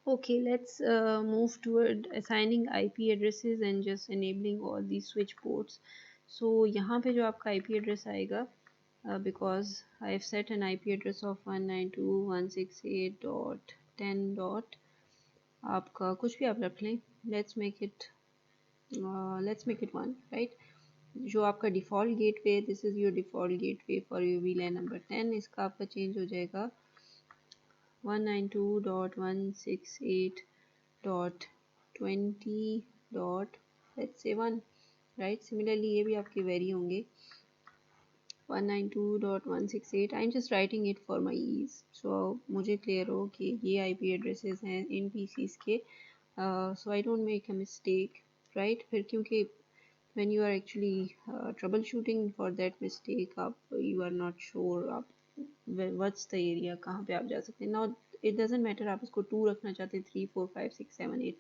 Okay, let's move toward assigning IP addresses and just enabling all these switch ports. So यहाँ पे जो आपका IP address आएगा, because I've set an IP address of 192.168.10 dot, आपका कुछ भी आप रख लें, let's make it one, right? जो आपका default gateway, this is your default gateway for your VLAN number 10, इसका आपका चेंज हो जाएगा 192.168.20 dot let's say 1, right. Similarly ये भी आपके वेरी होंगे 192.168, I am just writing it for my ease, so मुझे क्लियर हो कि ये IP एड्रेसेस हैं इन PCs के, so I don't make a mistake, right. फिर क्योंकि when you are actually troubleshooting for that mistake, आप you are not sure आप what's the area, कहाँ पे आप जा सकते हैं। now it doesn't matter आप इसको 2 रखना चाहते हैं, 3 4 5 6 7 8,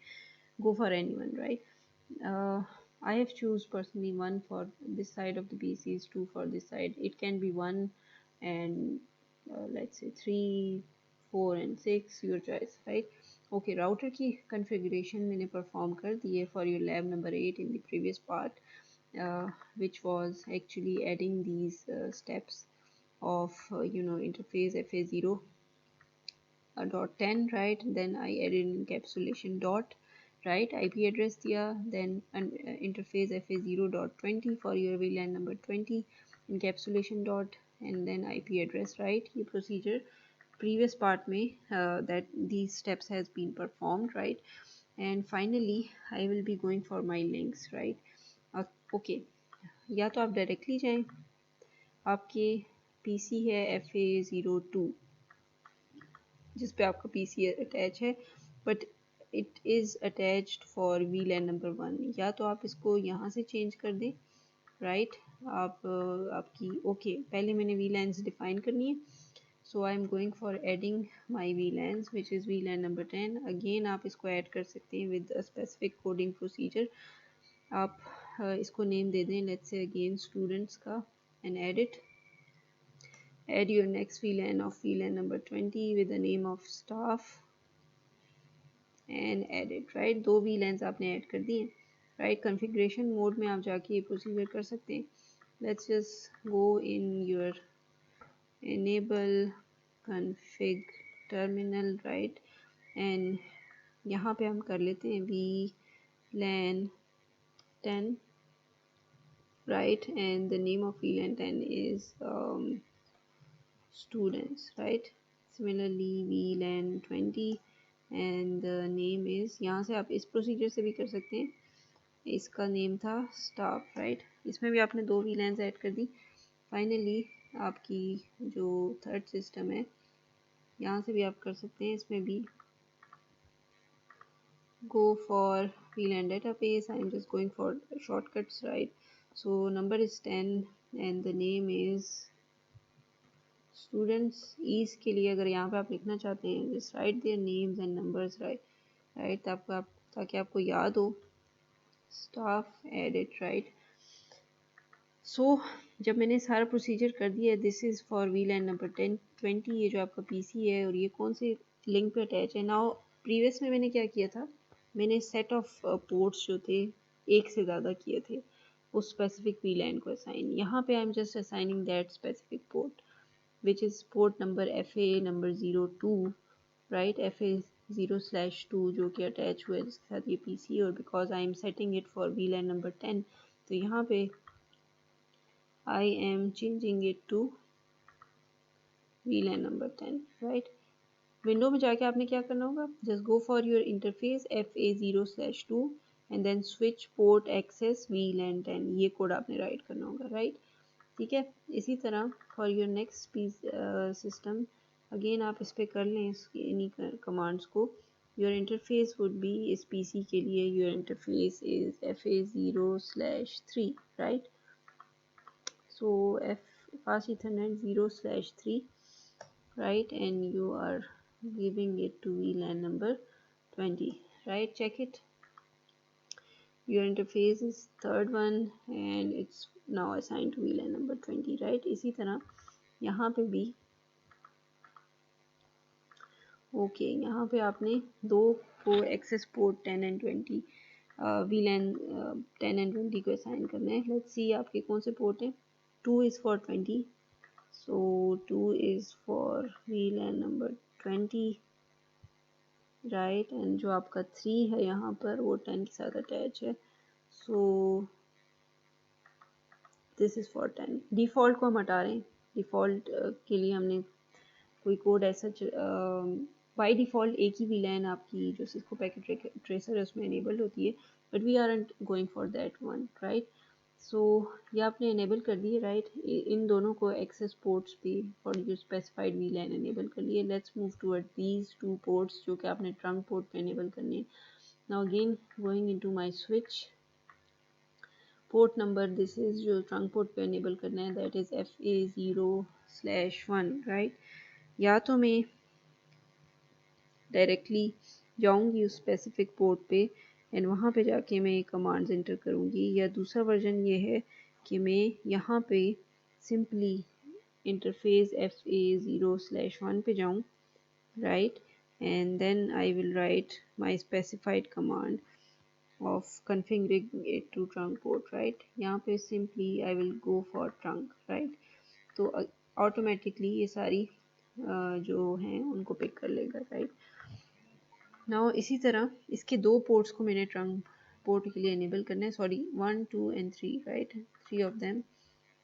go for anyone, right? I have choose personally 1 for this side of the PCs, 2 for this side, it can be 1 and let's say 3 4 and 6, your choice, right? Okay, router की configuration मैंने perform कर दी है for your lab number 8 in the previous part, which was actually adding these steps of interface FA0 dot 10, right? Then I added encapsulation dot, right? IP address दिया, then interface FA0 dot 20 for your VLAN number 20, encapsulation dot, and then IP address, right? ये procedure previous part में that these steps has been performed, right? And finally I will be going for my links, right? Okay, या तो आप directly जाएं, आपके PC है FA02 जिस पे आपका PC अटैच है, but it is attached for VLAN number 1, या तो आप इसको यहाँ से चेंज कर दें, राइट। आप आपकी ओके पहले मैंने VLANs डिफाइन करनी है, so I am going for adding my VLANs which is VLAN number 10। Again आप इसको ऐड कर सकते हैं with a specific coding procedure. आप इसको नेम दे दें, लेट्स से अगेन स्टूडेंट्स का, and edit add your next VLAN of VLAN number 20 with the name of staff and edit, right? 2 VLANs आपने ऐड कर दिए, right? कॉन्फ़िगरेशन मोड में आप जाके ये प्रोसीजर कर सकते हैं। Let's just go in your enable config terminal, right? and यहाँ पे हम कर लेते हैं VLAN 10, right? and the name of VLAN 10 is students, right? Similarly VLAN 20 and the name is, यहाँ से आप इस प्रोसीजर से भी कर सकते हैं, इसका नेम था स्टाफ, राइट। इसमें भी आपने 2 VLANs ऐड कर दी। फाइनली आपकी जो थर्ड सिस्टम है, यहाँ से भी आप कर सकते हैं, इसमें भी go for VLAN database, I am just going for shortcuts, right? so number is 10 and the name is students. Ease के लिए अगर यहाँ पे आप लिखना चाहते हैं just write their names and numbers, write आपका, ताकि आपको याद हो, स्टाफ एडिट, राइट। सो जब मैंने सारा प्रोसीजर कर दिया, this is for VLAN number 10 20, ये जो आपका PC है और ये कौन से लिंक पे अटैच है। नाउ प्रीवियस में मैंने क्या किया था, मैंने सेट ऑफ पोर्ट्स जो थे एक से ज़्यादा किए थे उस स्पेसिफिक VLAN को असाइन। यहाँ पे I am just assigning that specific port which is port number FA number 02, right? FA0/2 जो कि अटैच हुआ है जिसके साथ ये PC, और because I am setting it for VLAN number 10, तो यहाँ पे I am changing it to VLAN number 10, right. Window में जाके आपने क्या करना होगा, just go for your interface FA0/2 and then switch port access VLAN 10, ये कोड आपने राइट करना होगा, राइट। ठीक है, इसी तरह for your next system again आप इस पर कर लें इन्हीं कमांड्स को। योर इंटरफेस वुड बी, इस पीसी के लिए your interface is FA0/3, right. So fast ethernet 0/3, right? and you are giving it to VLAN number 20, right? check it, your interface is third one and it's now assigned to VLAN number 20, right? इसी तरह यहाँ पे भी okay, यहाँ पे आपने दो को access port 10 and 20 VLAN 10 and 20 को असाइन करना है। लेट्स सी आपके कौन से पोर्ट हैं। 2 is for 20, so 2 is for वीलैन number 20, right. And जो आपका 3 है यहाँ पर वो 10 के साथ अटैच है, so this is for 10। Default को हम हटा रहे हैं। डिफ़ॉल्ट के लिए हमने कोई कोड ऐसा बाई डिफ़ॉल्ट एक ही वीलैन आपकी जो सिस्को पैकेट ट्रेसर है उसमें इनेबल होती है, but we aren't going for that one, right. So ये आपने इनेबल कर दिए, राइट। इन दोनों को एक्सेस पोर्ट्स पे for your specified VLAN enable कर लिए। Let's move toward these two ports जो कि आपने ट्रंक पोर्ट पे इनेबल करने हैं। Now again going into my switch port number, this is जो ट्रंक पोर्ट पे इनेबल करना है, दैट इज FA0/1, राइट। या तो मैं डायरेक्टली जाऊंगी उस स्पेसिफिक पोर्ट पे एंड वहाँ पे जाके मैं कमांड्स एंटर करूँगी, या दूसरा वर्जन ये है कि मैं यहाँ पे सिंपली इंटरफेस FA0/1 पे जाऊँ, right, and then I will write my specified command of configuring it to trunk port, right। यहाँ पे simply I will go for trunk, right। तो ऑटोमेटिकली ये सारी जो हैं उनको पिक कर लेगा, राइट। नाउ इसी तरह इसके दो पोर्ट्स को मैंने ट्रंक पोर्ट के लिए इनेबल करना है, sorry 1 2 and 3, right, 3 of them।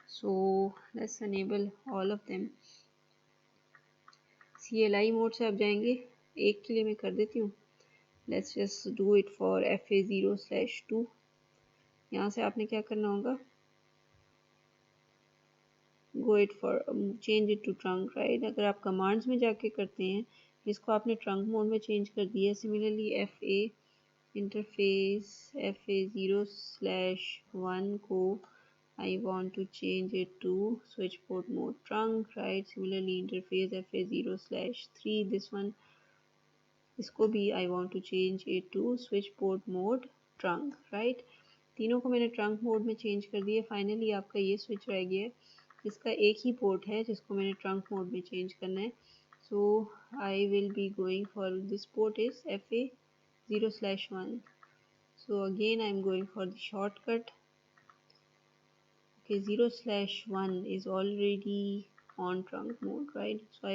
so let's enable all of them। CLI mode से आप जाएंगे, एक के लिए मैं कर देती हूँ। Let's just do it for FA0/2। यहाँ से आपने क्या करना होगा, go it for change it to trunk, right. अगर आप कमांड्स में जाके करते हैं, इसको आपने ट्रंक मोड में चेंज कर दिया। सिमिलरली FA इंटरफेस FA0/1 को I want to change it to switch port mode trunk, right. Similarly interface FA0/3, this one, इसको भी I want to change it to switch port mode trunk, right. तीनों को मैंने trunk mode में change कर दिया। Finally आपका ये स्विच रह गया है जिसका एक ही पोर्ट है जिसको मैंने ट्रंक मोड में चेंज करना है। So I will be going for this port is FA0/1। So again I am going for the shortcut. okay, 0/1 is already on trunk mode, right। so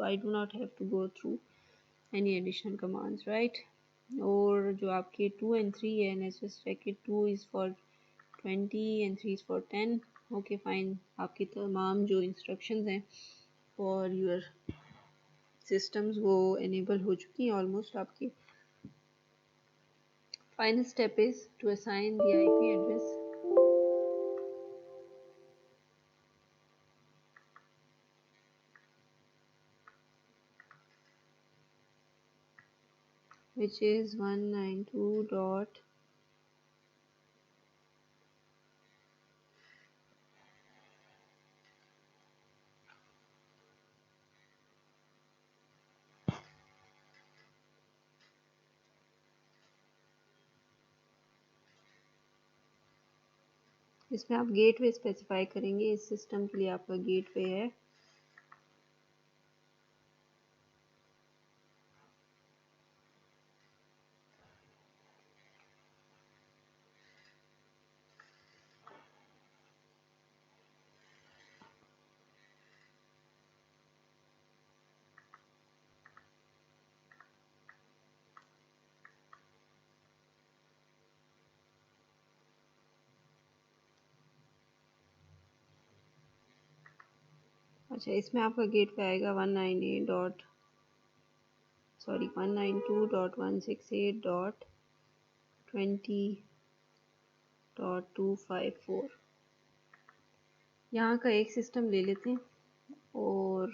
I do not have to go through any additional commands, right। और जो आपके 2 and 3 है, let's just check it। 2 is for 20 and 3 is for 10। okay fine, आपकी तमाम जो instructions हैं for your systems वो enable हो चुकी हैं almost। आपकी final step is to assign the IP address which is 192 dot इसमें आप गेटवे स्पेसिफाई करेंगे। इस सिस्टम के लिए आपका गेटवे है अच्छा, इसमें आपका गेटवे आएगा 192.168.20.254। यहाँ का एक सिस्टम ले लेते हैं और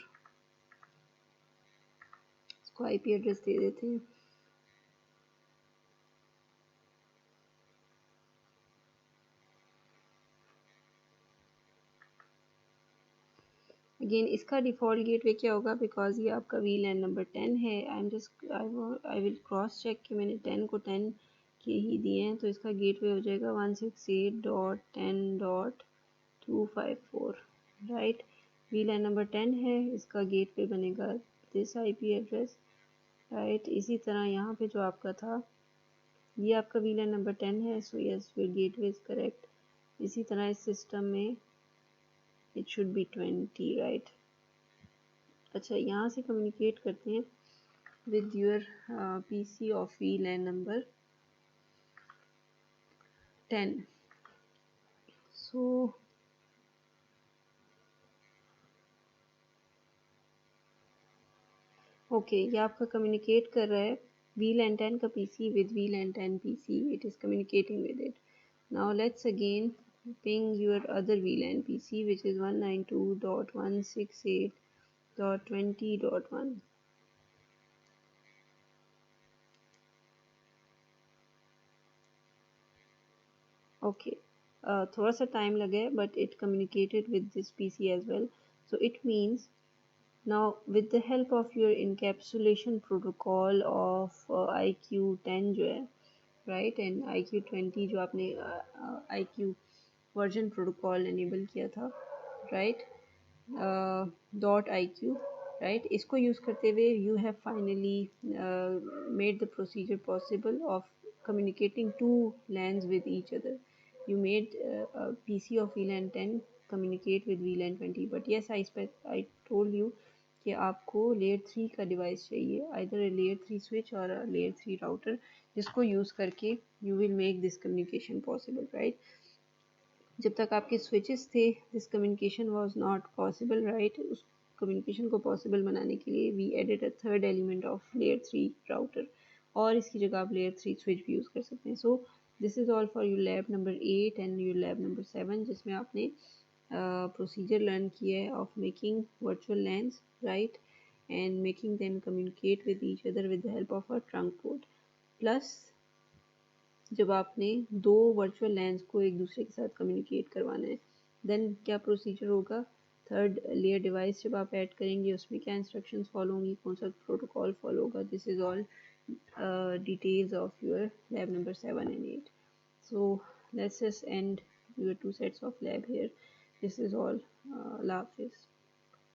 इसको IP एड्रेस दे देते हैं। अगेन इसका डिफ़ॉल्ट गेटवे क्या होगा, बिकॉज ये आपका VLAN नंबर 10 है। आई विल क्रॉस चेक कि मैंने 10 को 10 के ही दिए हैं, तो इसका गेटवे हो जाएगा 168.10.254, राइट। VLAN नंबर 10 है, इसका गेटवे बनेगा दिस IP एड्रेस राइट। इसी तरह यहाँ पे जो आपका था, ये आपका वीलैन नंबर 10 है, सो यस फिर गेटवे इज करेक्ट। इसी तरह इस सिस्टम में इट शुड बी 20, राइट। अच्छा, यहाँ से कम्युनिकेट करते हैं with your PC of VLAN number 10. So okay, ये आपका कम्युनिकेट कर रहा है VLAN 10 का PC with VLAN 10 PC. It is communicating with it. Now let's again ping your other VLAN PC, which is 192.168.20.1. Okay, थोड़ा सा टाइम लगा है, but it communicated with this PC as well. So it means now with the help of your encapsulation protocol of IQ10 जो है, right, and IQ20 जो आपने IQ version protocol enable किया था, right, .iq, right, इसको use करते हुए you have finally made the procedure possible of communicating two LANs with each other. You made a PC of VLAN 10 communicate with VLAN 20, but yes, I told you कि आपको layer 3 का device चाहिए, either a layer 3 switch or a layer 3 router, जिसको use करके you will make this communication possible, right. जब तक आपके switches थे, this communication was not possible, right. उस कम्युनिकेशन को पॉसिबल बनाने के लिए we added a third element of layer 3 router, और इसकी जगह आप लेयर 3 स्विच भी यूज़ कर सकते हैं। So this is all for your lab number 8 and your lab number 7, जिसमें आपने प्रोसीजर लर्न किया है of making virtual lens, right, and making them communicate with each other with the help of a trunk code. Plus जब आपने दो virtual lens को एक दूसरे के साथ कम्युनिकेट करवाना है, देन क्या प्रोसीजर होगा, थर्ड लेयर डिवाइस जब आप ऐड करेंगे उसमें क्या इंस्ट्रक्शंस फॉलो होंगी, कौन सा प्रोटोकॉल फॉलो होगा। This is all details of your lab number 7 and 8. So let's just end your two sets of lab here. This is all. Allah Hafiz.